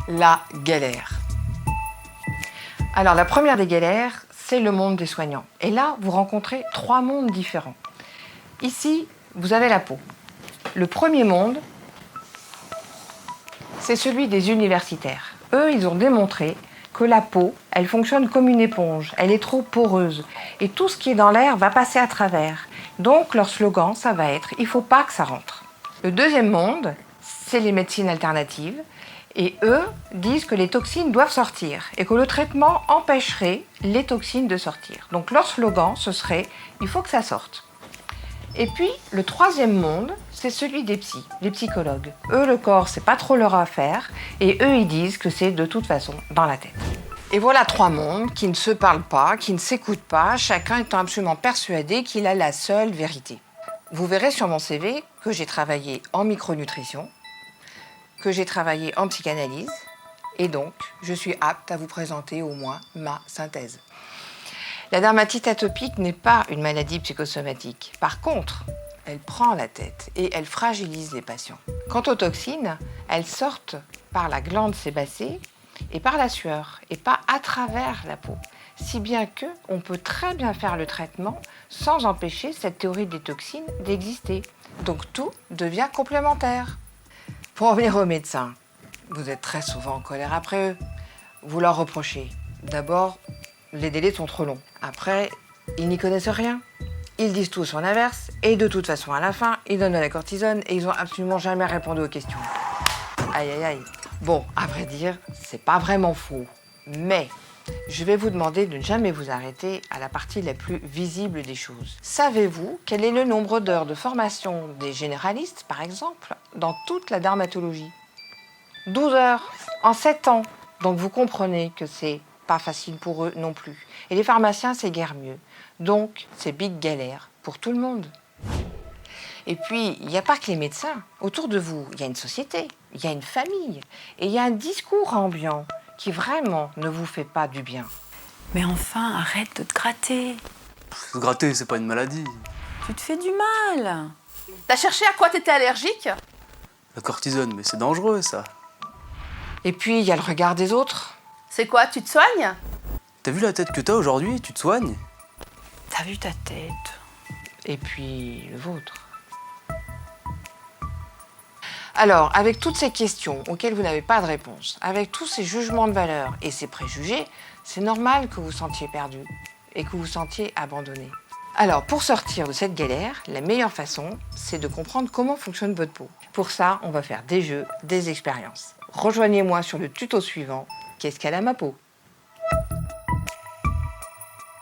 la galère. Alors la première des galères, c'est le monde des soignants. Et là, vous rencontrez 3 mondes différents. Ici, vous avez la peau. Le premier monde, c'est celui des universitaires. Eux, ils ont démontré que la peau, elle fonctionne comme une éponge. Elle est trop poreuse. Et tout ce qui est dans l'air va passer à travers. Donc, leur slogan, ça va être « il ne faut pas que ça rentre ». Le deuxième monde, c'est les médecines alternatives. Et eux disent que les toxines doivent sortir et que le traitement empêcherait les toxines de sortir. Donc leur slogan, ce serait « il faut que ça sorte ». Et puis, le troisième monde, c'est celui des psys, les psychologues. Eux, le corps, c'est pas trop leur affaire, et eux, ils disent que c'est de toute façon dans la tête. Et voilà 3 mondes qui ne se parlent pas, qui ne s'écoutent pas, chacun étant absolument persuadé qu'il a la seule vérité. Vous verrez sur mon CV que j'ai travaillé en micronutrition, que j'ai travaillé en psychanalyse, et donc je suis apte à vous présenter au moins ma synthèse. La dermatite atopique n'est pas une maladie psychosomatique. Par contre, elle prend la tête et elle fragilise les patients. Quant aux toxines, elles sortent par la glande sébacée et par la sueur, et pas à travers la peau. Si bien qu'on peut très bien faire le traitement sans empêcher cette théorie des toxines d'exister. Donc tout devient complémentaire. Pour en venir aux médecins, vous êtes très souvent en colère après eux. Vous leur reprochez. D'abord, les délais sont trop longs. Après, ils n'y connaissent rien. Ils disent tout son inverse, et de toute façon, à la fin, ils donnent de la cortisone et ils n'ont absolument jamais répondu aux questions. Aïe, aïe, aïe. Bon, à vrai dire, c'est pas vraiment faux. Mais je vais vous demander de ne jamais vous arrêter à la partie la plus visible des choses. Savez-vous quel est le nombre d'heures de formation des généralistes, par exemple, dans toute la dermatologie? 12 heures en 7 ans. Donc vous comprenez que c'est pas facile pour eux non plus. Et les pharmaciens, c'est guère mieux. Donc, c'est big galère pour tout le monde. Et puis, il n'y a pas que les médecins. Autour de vous, il y a une société, il y a une famille, et il y a un discours ambiant qui vraiment ne vous fait pas du bien. Mais enfin, arrête de te gratter. Se gratter, c'est pas une maladie. Tu te fais du mal. T'as cherché à quoi t'étais allergique? La cortisone, mais c'est dangereux, ça. Et puis, il y a le regard des autres. C'est quoi, tu te soignes? T'as vu la tête que t'as aujourd'hui? Tu te soignes? T'as vu ta tête? Et puis, le vôtre. Alors, avec toutes ces questions auxquelles vous n'avez pas de réponse, avec tous ces jugements de valeur et ces préjugés, c'est normal que vous vous sentiez perdu et que vous vous sentiez abandonné. Alors, pour sortir de cette galère, la meilleure façon, c'est de comprendre comment fonctionne votre peau. Pour ça, on va faire des jeux, des expériences. Rejoignez-moi sur le tuto suivant. Qu'est-ce qu'elle a ma peau?